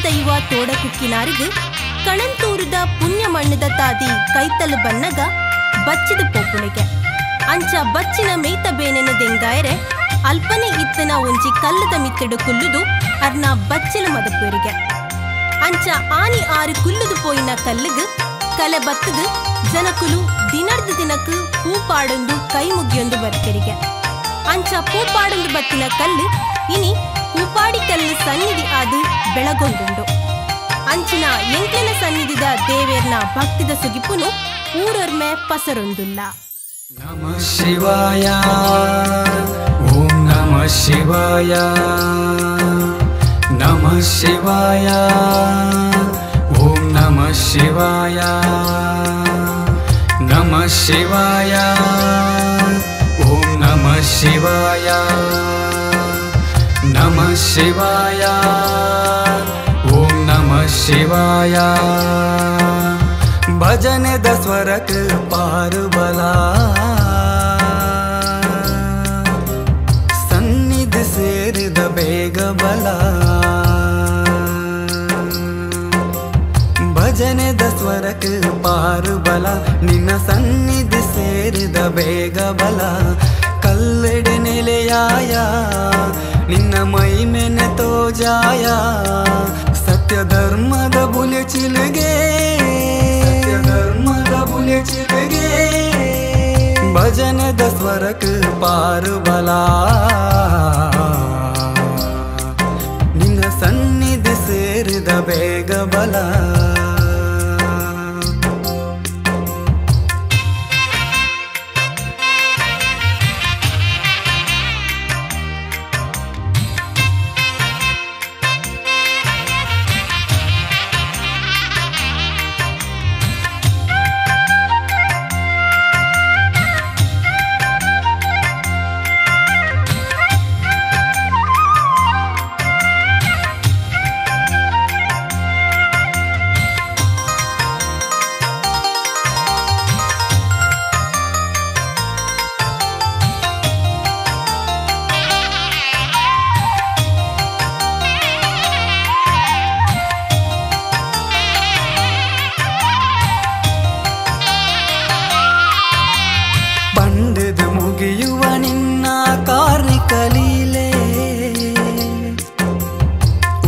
ದೈವ ತೋಡ ಕುಕ್ಕಿನಾರಿಗೂ ಕಣಂತೂರುದ ಪುಣ್ಯ ಮಣ್ಣದ ತಾದಿ ಕೈತಲು ಬನ್ನಗ ಬಚ್ಚಿದ ಪೋಪುಳಿಗೆ ಅಂಚ ಬಚ್ಚಿನ ಮೇಯ್ತ ಬೇನೆನ ದೆಂಗಾಯರೆ ಅಲ್ಪನೆ ಇತ್ತನ ಒಂಜಿ ಕಲ್ಲದ ಮಿತ್ತಿಡು ಕುಲ್ಲುದು ಅರ್ನ ಬಚ್ಚಿಲ ಮದಪೇರಿಗೆ ಅಂಚ ಆನಿ ಆರು ಕುಲ್ಲುದು ಪೋಯಿನ ಕಲ್ಲುಗು ಕಲೆ ಬತ್ತದು ಜನಕುಲು ದಿನರ್ದ ದಿನಕ್ಕೂ ಪೂಪಾಡೊಂದು ಕೈ ಮುಗಿಯೊಂದು ಬರ್ಕೆರಿಗೆ ಅಂಚ ಪೂಪಾಡೊಂದು ಬತ್ತಿನ ಕಲ್ಲು ಇನಿ ಪೂಪಾಡಿ ಕಲ್ಲು ಸನ್ನಿಧಿ ಆದು ಬೆಳಗೊಂಡುಂಡು ಅಂಚಿನ ಎಂಕ್ಲೆನ ಸನ್ನಿಧಿದ ದೇವೇರ್ನ ಭಕ್ತಿದ ಸುಗಿಪುನು ಊರೊರ್ಮೆ ಪಸರೊಂದುಲ್ಲ. ನಮಃ ಶಿವಾಯ ಓಂ ನಮಃ ಶಿವಾಯ ನಮಃ ಶಿವಾಯ ಓಂ ನಮಃ ಶಿವಾಯ ನಮಃ ಶಿವಾಯ ಓಂ ನಮಃ ಶಿವಾಯ ನಮಃ ಶಿವಾಯ ಓಂ ನಮಃ ಶಿವಾಯ ಭಜನೆ ದ ಸ್ವರಕ್ ಪಾರು ಬಲ ಸನ್ನಿಧಿ ಸೇರಿದ ಬೇಗ ಬಲ ಭಜನೆ ದ ಸ್ವರಕ್ ಪಾರು ಬಲ ನಿನ್ನ ಸನ್ನಿಧಿ ಸೇರಿದ ಬೇಗ ಬಲ ಕಲ್ಲೆಡೆ ನೆಲೆಯಾಯ ನಿನ್ನ ಮೈಮೆನೆ ತೋಜಾಯ ಸತ್ಯ ಧರ್ಮದ ಬುಲೆ ಚಿಲುಗೆ ಧರ್ಮದ ಬುಲೆ ಚಿಲುಗೆ ಭಜನೆ ದ ಸ್ವರಕ್ ಪಾರು ಬಲ ನಿನ್ನ ಸನ್ನಿಧಿ ಸೇರಿದ ಬೇಗ ಬಲ ಕಲೀಲೆ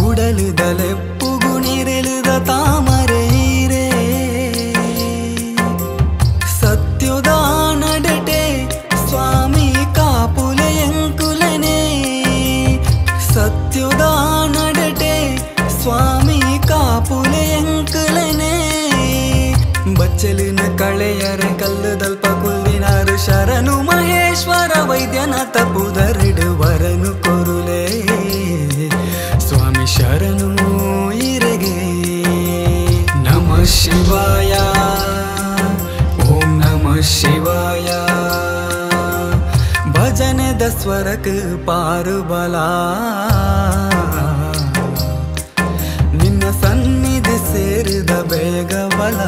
ಉಡಲಿದಲೆಪ್ಪುಗು ನೀರೆಲಿದ ತಾಮರೆಯೀರೆ ಸತ್ಯದ ನಡಟೆ ಸ್ವಾಮಿ ಕಾಪುಲೆ ಎಂಕುಲನೆ ಸತ್ಯದ ನಡಟೆ ಸ್ವಾಮಿ ಕಾಪುಲೆ ಎಂಕುಲನೆ ಬಚ್ಚಲಿನ ಕಳೆಯರೆ ಕಲ್ಲುದಲ್ಪ ಕುಲ್ಲಿನಾರು ಶರಣು ಮಹೇಶ್ವರ ವೈದ್ಯನಾಥ ಪುದರಿಡುವರನು ಕೊರುಲೆ ಸ್ವಾಮಿ ಶರಣು ಇರೆಗೆ ನಮಃ ಶಿವಾಯ ಓಂ ನಮಃ ಶಿವಾಯ ಭಜನೆ ದ ಸ್ವರಕ್ ಪಾರು ಬಲ ನಿನ್ನ ಸನ್ನಿಧಿ ಸೇರಿದ ಬೇಗ ಬಲ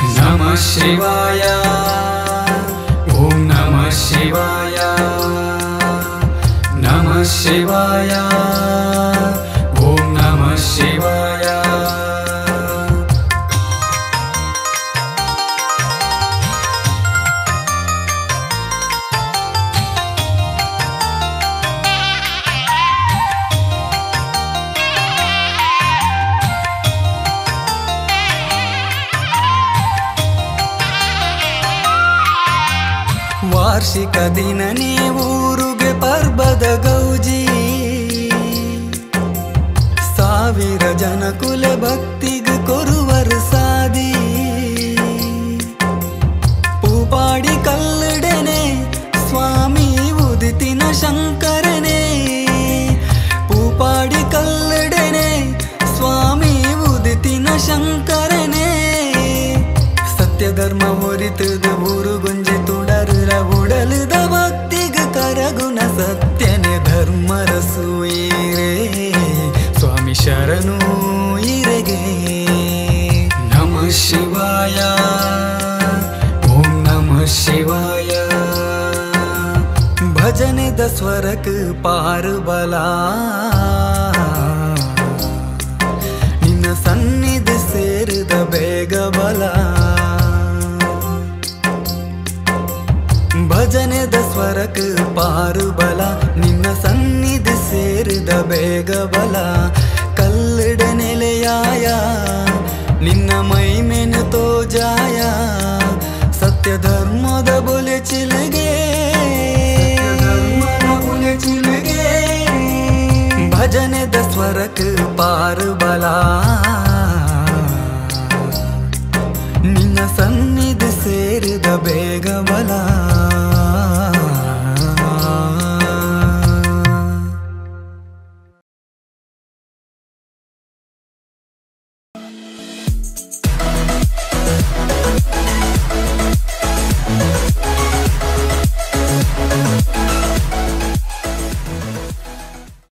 नमः शिवाय ओम नमः शिवाय नमः शिवाय ओम नमः शिवाय ವಾರ್ಷಿಕ ದಿನನೇ ಊರುಗೆ ಪರ್ಬದ ಗೌಜಿ ಸಾವಿರ ಜನ ಕುಲ ಭಕ್ತಿಗೆ ಕೊರುವರು ಸಾದಿ ಪೂಪಾಡಿ ಕಲ್ಲಡೆನೆ ಸ್ವಾಮಿ ಉದಿತಿನ ಶಂಕರನೇ ಪೂಪಾಡಿ ಕಲ್ಲಡೆನೆ ಸ್ವಾಮಿ ಉದಿತಿನ ಶಂಕರನೇ ಸತ್ಯ ಧರ್ಮ ಹೊರಿತದ ಊರು ಗುಂಜಿ ತುಡರ ಉಡಲದ ಭಕ್ತಿಗ ಕರಗುಣ ಸತ್ಯನೆ ಧರ್ಮ ರಸೂಯಿರೇ ಶರಣು ಇರೆಗೆ ನಮಃ ಶಿವಾಯ ಓಂ ನಮಃ ಶಿವಾಯ ಭಜನೆದ ಸ್ವರಕ್ ಪಾರು ಬಲ ನಿನ್ನ ಸನ್ನಿಧಿ ಸೇರಿದ ಬೇಗ ಬಲ ಭಜನೆದ ಸ್ವರಕ್ ಪಾರು ಬಲ ನಿನ್ನ ಸನ್ನಿಧಿ ಸೇರಿದ ಬೇಗ ಬಲ ಕಲ್ಲಡ ನೆಲೆಯಾಯ ನಿನ್ನ ಮೈಮೆನು ತೋಜಾಯ ಸತ್ಯ ಧರ್ಮದ ಬೊಲೆ ಚಿಲುಗೆ ಭಜನೆದ ಸ್ವರಕ್ ಪಾರು ಬಲ ನಿನ್ನ ಸನ್ನಿಧಿ ಸೇರಿದ ಬೇಗ ಬಲ